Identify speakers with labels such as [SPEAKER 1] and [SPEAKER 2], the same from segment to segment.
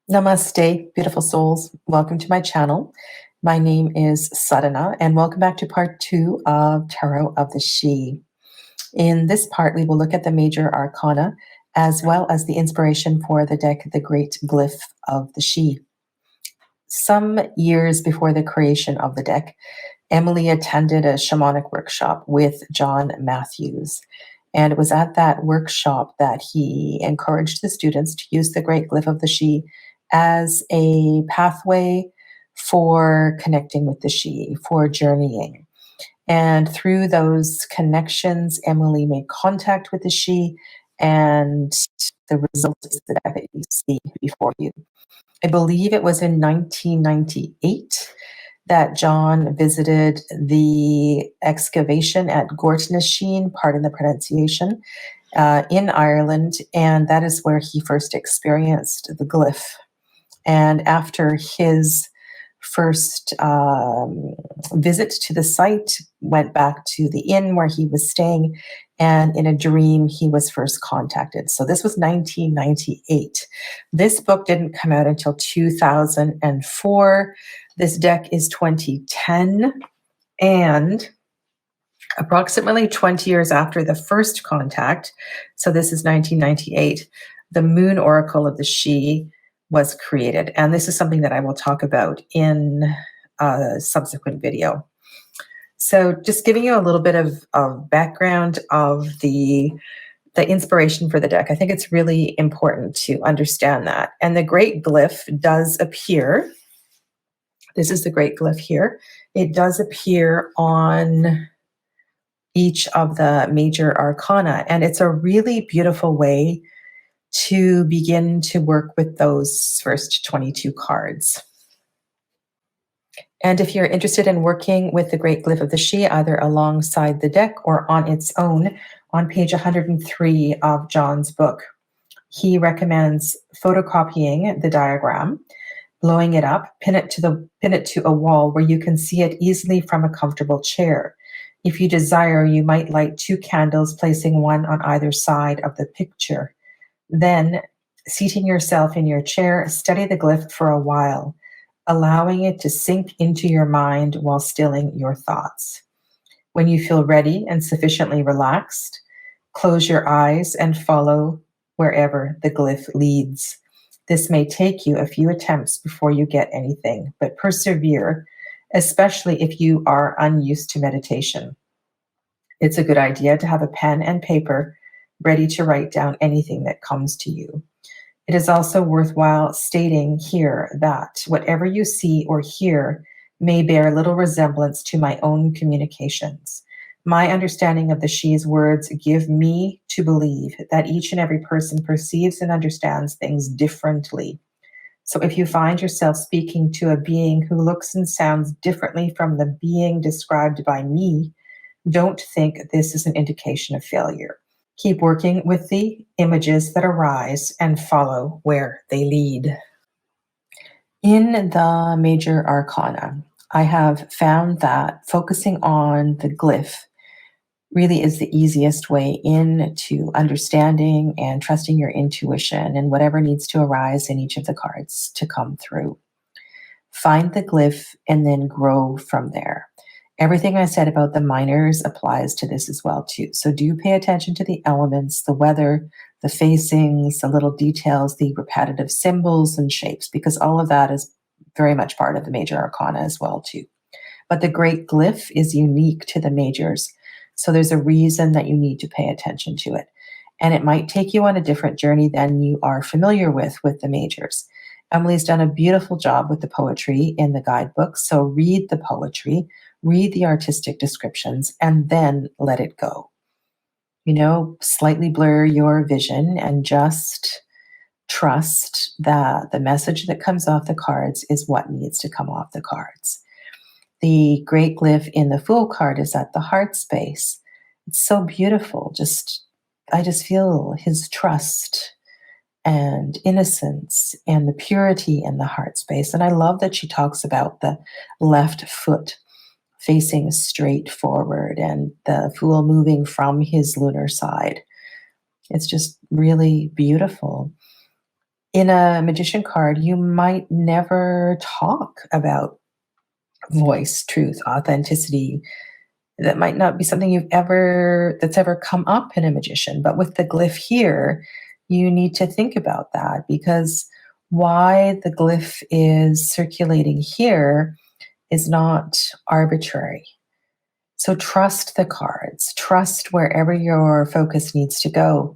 [SPEAKER 1] Namaste, beautiful souls. Welcome to my channel. My name is Sadhana, and welcome back to part 2 of Tarot of the She. In this part, we will look at the major arcana as well as the inspiration for the deck, the Great Glyph of the She. Some years before the creation of the deck, Emily attended a shamanic workshop with John Matthews. And it was at that workshop that he encouraged the students to use the Great Glyph of the She as a pathway for connecting with the She, for journeying. And through those connections, Emily made contact with the She, and the result is the deck that you see before you. I believe it was in 1998 that John visited the excavation at Gortnasheen, pardon the pronunciation, in Ireland, and that is where he first experienced the glyph. And after his first visit to the site, went back to the inn where he was staying, and in a dream, he was first contacted. So this was 1998. This book didn't come out until 2004. This deck is 2010, and approximately 20 years after the first contact, so this is 1998, the Moon Oracle of the She was created. And this is something that I will talk about in a subsequent video. So just giving you a little bit of background of the inspiration for the deck. I think it's really important to understand that. And the Great Glyph does appear. This is the Great Glyph here. It does appear on each of the major arcana. And it's a really beautiful way to begin to work with those first 22 cards. And if you're interested in working with the Great Glyph of the She, either alongside the deck or on its own, on page 103 of John's book, he recommends photocopying the diagram, blowing it up, pin it to a wall where you can see it easily from a comfortable chair. If you desire, you might light 2 candles, placing one on either side of the picture. Then, seating yourself in your chair, study the glyph for a while, allowing it to sink into your mind while stilling your thoughts. When you feel ready and sufficiently relaxed, close your eyes and follow wherever the glyph leads. This may take you a few attempts before you get anything, but persevere, especially if you are unused to meditation. It's a good idea to have a pen and paper ready to write down anything that comes to you. It is also worthwhile stating here that whatever you see or hear may bear little resemblance to my own communications. My understanding of the She's words give me to believe that each and every person perceives and understands things differently. So if you find yourself speaking to a being who looks and sounds differently from the being described by me, don't think this is an indication of failure. Keep working with the images that arise and follow where they lead. In the major arcana, I have found that focusing on the glyph really is the easiest way into understanding and trusting your intuition and whatever needs to arise in each of the cards to come through. Find the glyph and then grow from there. Everything I said about the minors applies to this as well too. So do pay attention to the elements, the weather, the facings, the little details, the repetitive symbols and shapes, because all of that is very much part of the major arcana as well too. But the Great Glyph is unique to the majors. So there's a reason that you need to pay attention to it. And it might take you on a different journey than you are familiar with the majors. Emily's done a beautiful job with the poetry in the guidebook. So read the poetry, read the artistic descriptions, and then let it go. Slightly blur your vision and just trust that the message that comes off the cards is what needs to come off the cards. The Great Glyph in the Fool card is at the heart space. It's so beautiful. I just feel his trust and innocence and the purity in the heart space. And I love that she talks about the left foot facing straight forward and the Fool moving from his lunar side. It's just really beautiful. In a magician card, you might never talk about voice, truth, authenticity. That might not be something that's ever come up in a magician. But with the glyph here, you need to think about that, because why the glyph is circulating here is not arbitrary. So trust the cards, trust wherever your focus needs to go.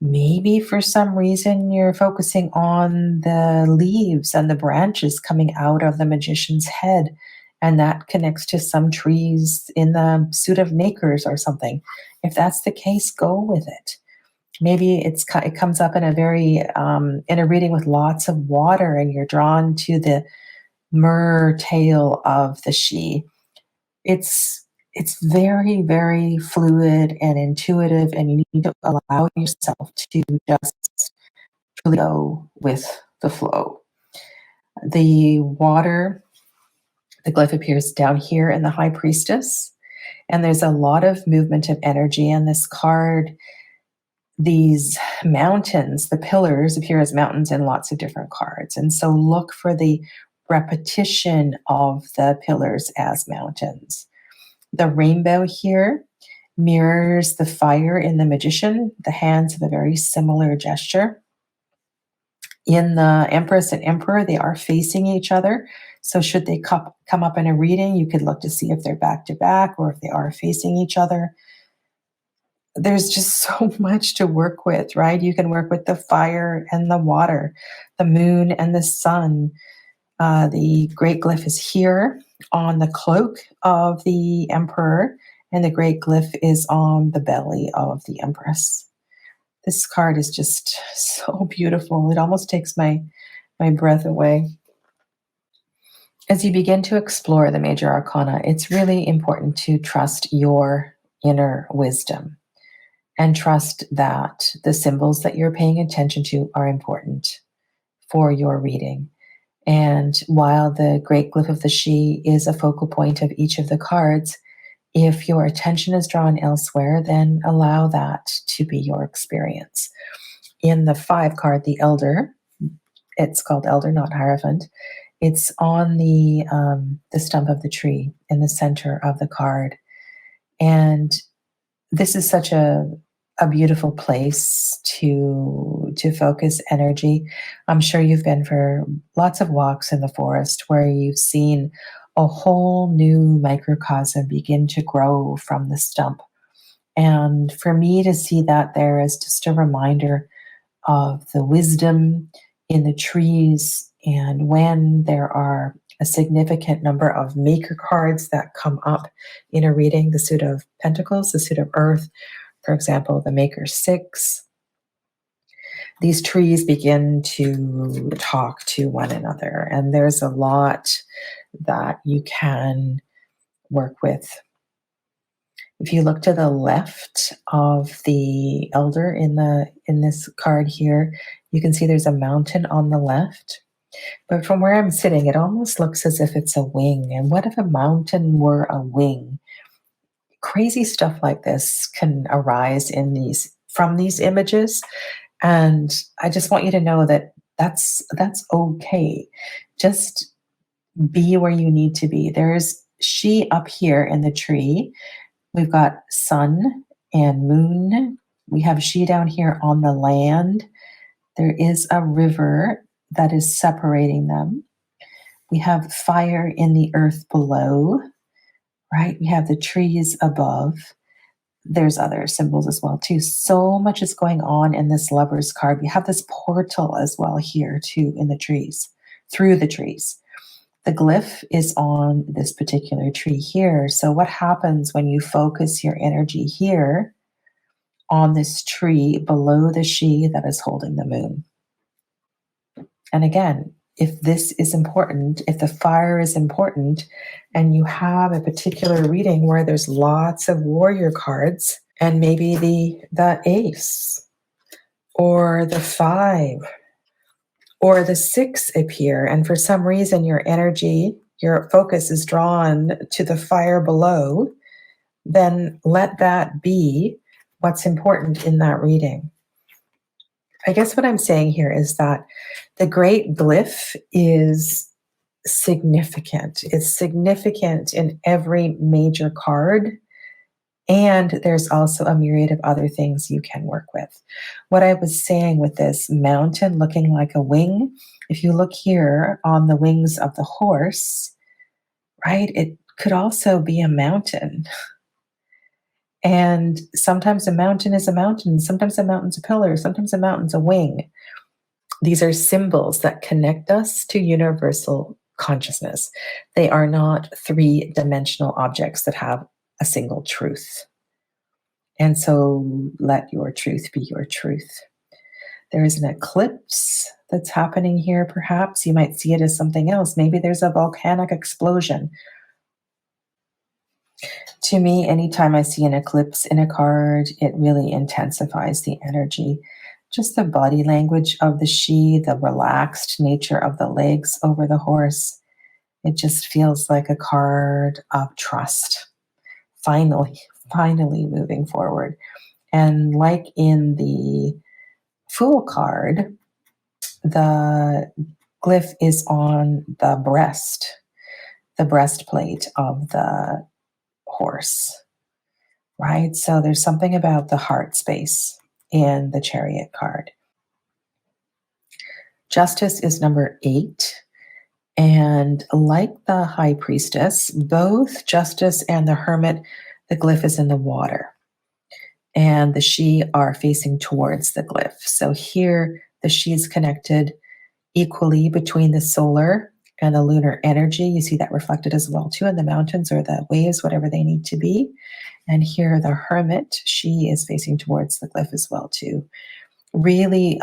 [SPEAKER 1] Maybe for some reason you're focusing on the leaves and the branches coming out of the magician's head, and that connects to some trees in the suit of Nakers or something. If that's the case, go with it. Maybe it comes up in in a reading with lots of water, and you're drawn to the myrrh tail of the she. It's very, very fluid and intuitive, and you need to allow yourself to just truly go with the flow. The water, the glyph appears down here in the High Priestess, and there's a lot of movement of energy in this card. These mountains, the pillars, appear as mountains in lots of different cards. And so look for the repetition of the pillars as mountains. The rainbow here mirrors the fire in the magician. The hands have a very similar gesture. In the Empress and Emperor, they are facing each other. So should they come up in a reading, you could look to see if they're back to back or if they are facing each other. There's just so much to work with, right? You can work with the fire and the water, the moon and the sun. The great glyph is here on the cloak of the emperor, and the great glyph is on the belly of the empress. This card is just so beautiful. It almost takes my breath away. As you begin to explore the major arcana, it's really important to trust your inner wisdom and trust that the symbols that you're paying attention to are important for your reading. And while the great glyph of the she is a focal point of each of the cards, if your attention is drawn elsewhere, then allow that to be your experience. In the 5 card, the Elder, it's called Elder, not Hierophant. It's on the stump of the tree in the center of the card. And this is such a beautiful place to focus energy. I'm sure you've been for lots of walks in the forest where you've seen a whole new microcosm begin to grow from the stump. And for me to see that there is just a reminder of the wisdom in the trees. And when there are a significant number of maker cards that come up in a reading, the suit of Pentacles, the suit of Earth, for example, the Maker 6, these trees begin to talk to one another. And there's a lot that you can work with. If you look to the left of the Elder in this card here, you can see there's a mountain on the left. But from where I'm sitting, it almost looks as if it's a wing. And what if a mountain were a wing? Crazy stuff like this can arise from these images, and I just want you to know that that's okay. Just be where you need to be. There's she up here in the tree. We've got sun and moon. We have she down here on the land. There is a river that is separating them. We have fire in the earth below. Right? We have the trees above. There's other symbols as well, too. So much is going on in this Lover's card. We have this portal as well here, too, in the trees, through the trees. The glyph is on this particular tree here. So what happens when you focus your energy here on this tree below the she that is holding the moon? And again, if this is important, if the fire is important, and you have a particular reading where there's lots of warrior cards, and maybe the ace, or the 5, or the 6 appear, and for some reason your energy, your focus is drawn to the fire below, then let that be what's important in that reading. I guess what I'm saying here is that the great glyph is significant. It's significant in every major card. And there's also a myriad of other things you can work with. What I was saying with this mountain looking like a wing, if you look here on the wings of the horse, right, it could also be a mountain. And sometimes a mountain is a mountain, sometimes a mountain's a pillar, sometimes a mountain's a wing. These are symbols that connect us to universal consciousness. They are not three-dimensional objects that have a single truth. And so let your truth be your truth. There is an eclipse that's happening here, perhaps. You might see it as something else. Maybe there's a volcanic explosion. To me, anytime I see an eclipse in a card, it really intensifies the energy. Just the body language of the she, the relaxed nature of the legs over the horse. It just feels like a card of trust. Finally moving forward. And like in the Fool card, the glyph is on the breastplate of the horse, right? So there's something about the heart space in the Chariot card. Justice is number 8. And like the High Priestess, both Justice and the Hermit, the glyph is in the water. And the she are facing towards the glyph. So here, the she is connected equally between the solar and the lunar energy. You see that reflected as well too in the mountains or the waves, whatever they need to be. And here, the hermit, she is facing towards the glyph as well too. Really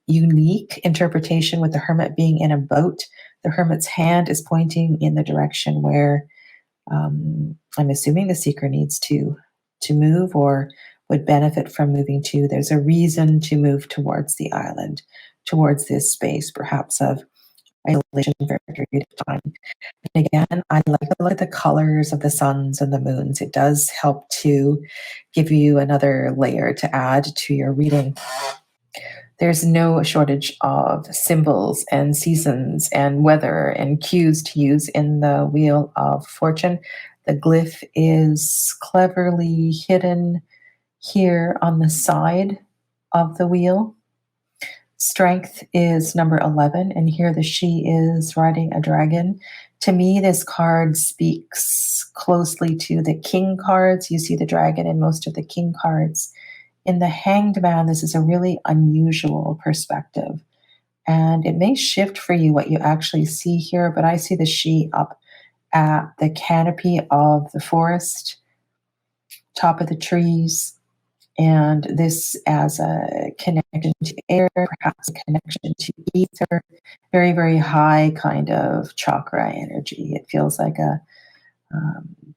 [SPEAKER 1] unique interpretation with the hermit being in a boat. The hermit's hand is pointing in the direction where I'm assuming the seeker needs to move or would benefit from moving to. There's a reason to move towards the island, towards this space, perhaps of isolation for a period of time. And again, I like to look at the colors of the suns and the moons. It does help to give you another layer to add to your reading. There's no shortage of symbols and seasons and weather and cues to use in the Wheel of Fortune. The glyph is cleverly hidden here on the side of the wheel. Strength is number 11, and here the she is riding a dragon. To me, this card speaks closely to the king cards. You see the dragon in most of the king cards. In the Hanged Man, this is a really unusual perspective, and it may shift for you what you actually see here, but I see the she up at the canopy of the forest, top of the trees, and this as a connection to air, perhaps a connection to ether, very, very high kind of chakra energy. It feels like a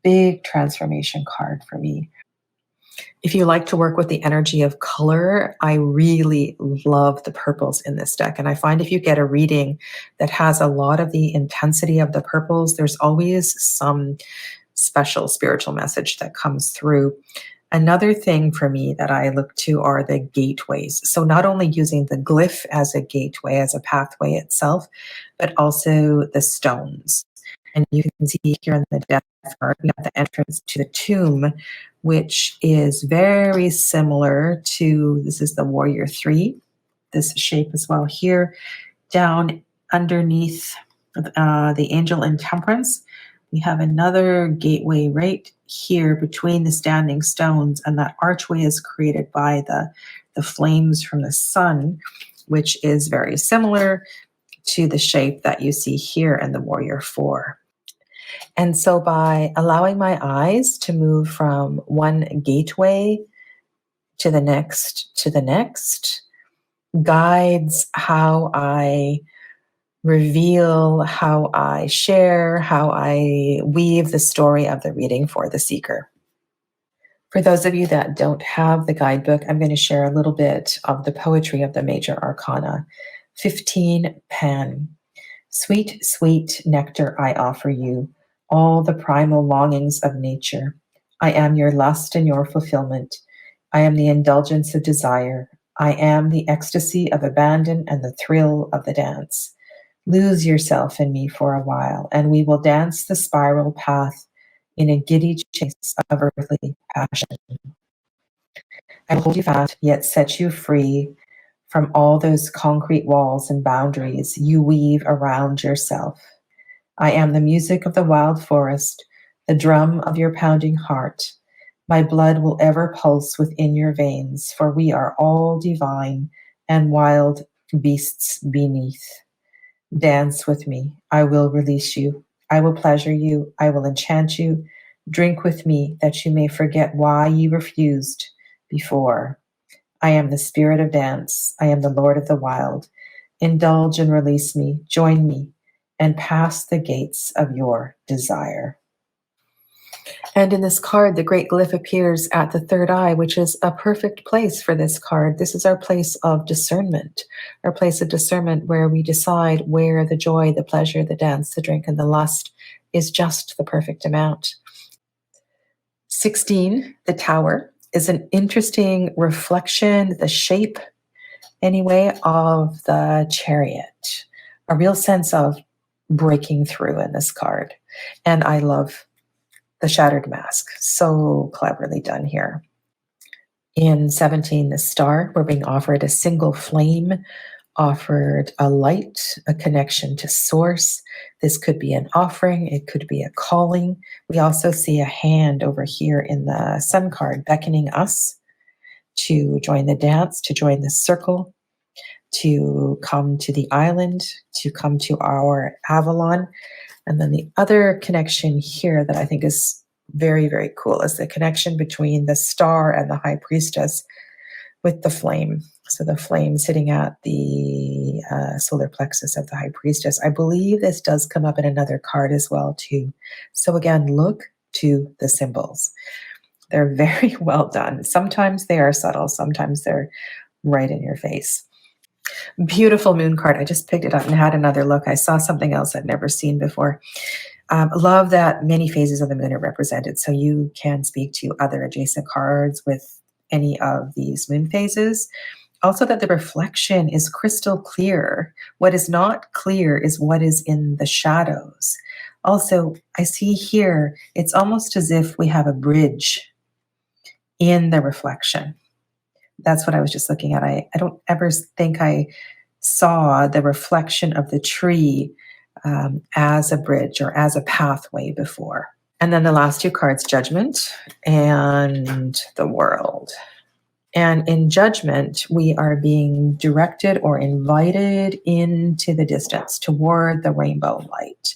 [SPEAKER 1] big transformation card for me. If you like to work with the energy of color, I really love the purples in this deck. And I find if you get a reading that has a lot of the intensity of the purples, there's always some special spiritual message that comes through. Another thing for me that I look to are the gateways. So not only using the glyph as a gateway, as a pathway itself, but also the stones. And you can see here in the death card, we have the entrance to the tomb, which is very similar to, this is the Warrior 3, this shape as well here. Down underneath the Angel in Temperance, we have another gateway right here between the standing stones, and that archway is created by the flames from the sun, which is very similar to the shape that you see here in the Warrior 4. And so by allowing my eyes to move from one gateway to the next, guides how I reveal, how I share, how I weave the story of the reading for the seeker. For those of you that don't have the guidebook, I'm going to share a little bit of the poetry of the major arcana. 15 Pan. Sweet, sweet nectar I offer you, all the primal longings of nature. I am your lust and your fulfillment. I am the indulgence of desire. I am the ecstasy of abandon and the thrill of the dance. Lose yourself in me for a while, and we will dance the spiral path in a giddy chase of earthly passion. I will hold you fast, yet set you free from all those concrete walls and boundaries you weave around yourself. I am the music of the wild forest, the drum of your pounding heart. My blood will ever pulse within your veins, for we are all divine and wild beasts beneath. Dance with me. I will release you. I will pleasure you. I will enchant you. Drink with me that you may forget why you refused before. I am the spirit of dance. I am the Lord of the wild. Indulge and release me. Join me and pass the gates of your desire. And in this card, the great glyph appears at the third eye, which is a perfect place for this card. This is our place of discernment, our place of discernment where we decide where the joy, the pleasure, the dance, the drink, and the lust is just the perfect amount. 16, the Tower, is an interesting reflection, the shape, anyway, of the Chariot. A real sense of breaking through in this card. And I love the shattered mask. So cleverly done here. In 17, the Star, we're being offered a single flame, offered a light, a connection to source. This could be an offering. It could be a calling. We also see a hand over here in the Sun card beckoning us to join the dance, to join the circle, to come to the island, to come to our Avalon. And then the other connection here that I think is very, very cool is the connection between the Star and the High Priestess with the flame. So the flame sitting at the solar plexus of the High Priestess. I believe this does come up in another card as well too. So again, look to the symbols. They're very well done. Sometimes they are subtle. Sometimes they're right in your face. Beautiful moon card. I just picked it up and had another look. I saw something else I'd never seen before. Love that many phases of the moon are represented. So you can speak to other adjacent cards with any of these moon phases. Also that the reflection is crystal clear. What is not clear is what is in the shadows. Also, I see here, it's almost as if we have a bridge in the reflection. That's what I was just looking at. I don't ever think I saw the reflection of the tree as a bridge or as a pathway before. And then the last two cards, Judgment and the World. And in Judgment, we are being directed or invited into the distance toward the rainbow light.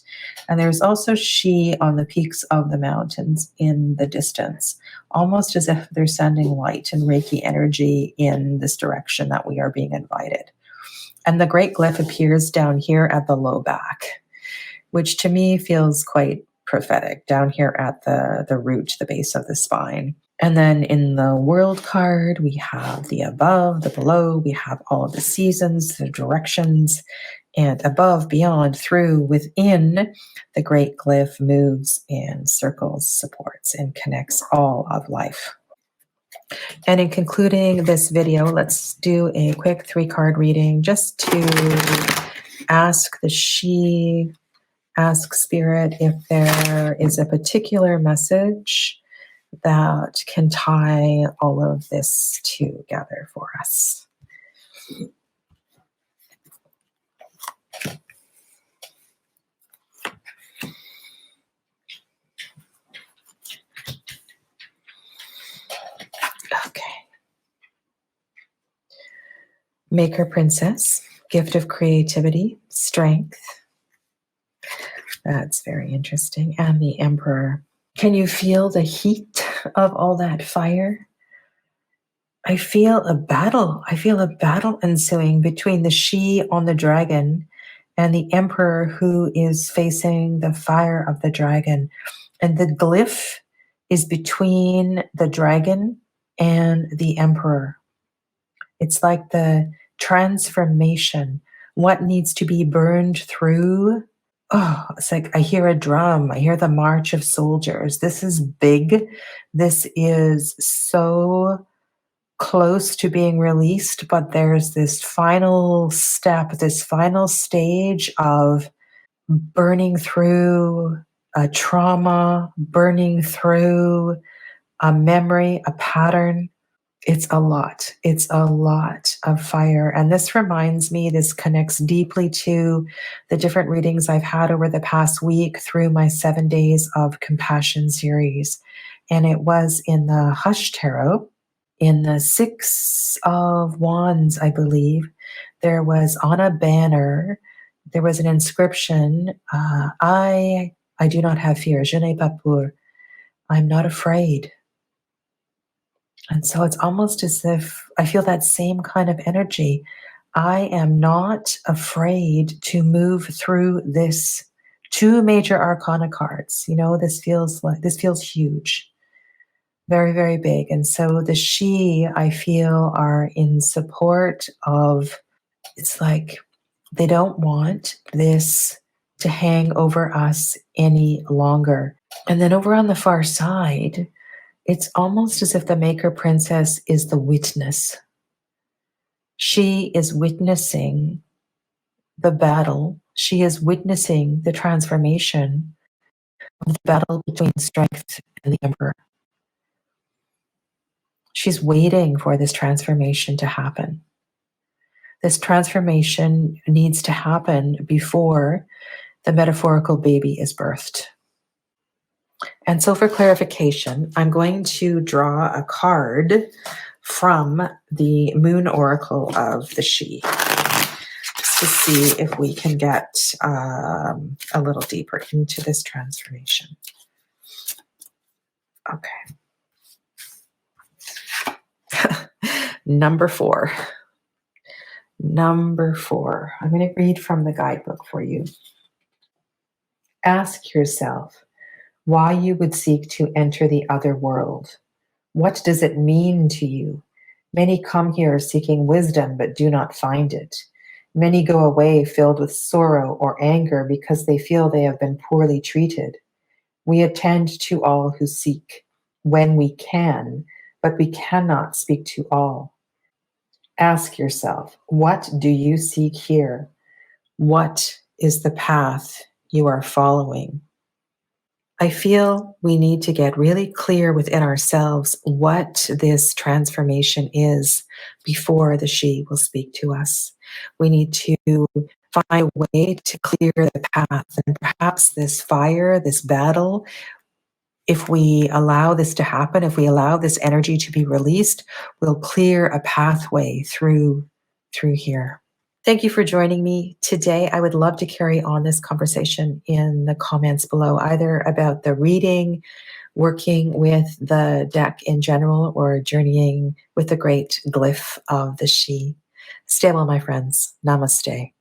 [SPEAKER 1] And there's also she on the peaks of the mountains in the distance, almost as if they're sending light and Reiki energy in this direction that we are being invited. And the great glyph appears down here at the low back, which to me feels quite prophetic, down here at the root, the base of the spine. And then in the World card, we have the above, the below, we have all of the seasons, the directions, and above, beyond, through, within, the great glyph moves and circles, supports, and connects all of life. And in concluding this video, let's do a quick 3-card reading just to ask the she, ask Spirit if there is a particular message that can tie all of this together for us. Okay. Maker Princess, gift of creativity, strength. That's very interesting. And the Emperor. Can you feel the heat of all that fire? I feel a battle. I feel a battle ensuing between the she on the dragon and the Emperor who is facing the fire of the dragon. And the glyph is between the dragon and the Emperor. It's like the transformation, what needs to be burned through. Oh, it's like I hear a drum. I hear the march of soldiers. This is big. This is so close to being released, but there's this final step, this final stage of burning through a trauma, burning through a memory, a pattern. It's a lot. It's a lot of fire. And this reminds me, this connects deeply to the different readings I've had over the past week through my 7 Days of Compassion series. And it was in the Hush Tarot, in the Six of Wands, I believe, there was on a banner, there was an inscription, I do not have fear, je n'ai pas peur, I'm not afraid. And so it's almost as if I feel that same kind of energy. I am not afraid to move through this 2 major arcana cards. This feels huge, very, very big. And so the she, I feel, are in support of, it's like they don't want this to hang over us any longer. And then over on the far side, it's almost as if the Maker Princess is the witness. She is witnessing the battle. She is witnessing the transformation of the battle between strength and the Emperor. She's waiting for this transformation to happen. This transformation needs to happen before the metaphorical baby is birthed. And so for clarification, I'm going to draw a card from the Moon Oracle of the She, just to see if we can get a little deeper into this transformation. Okay. Number 4. Number 4. I'm going to read from the guidebook for you. Ask yourself why you would seek to enter the other world. What does it mean to you? Many come here seeking wisdom but do not find it. Many go away filled with sorrow or anger because they feel they have been poorly treated. We attend to all who seek when we can, but we cannot speak to all. Ask yourself, what do you seek here? What is the path you are following? I feel we need to get really clear within ourselves what this transformation is before the She will speak to us. We need to find a way to clear the path. And perhaps this fire, this battle, if we allow this to happen, if we allow this energy to be released, we'll clear a pathway through here. Thank you for joining me today. I would love to carry on this conversation in the comments below, either about the reading, working with the deck in general, or journeying with the great glyph of the She. Stay well, my friends. Namaste.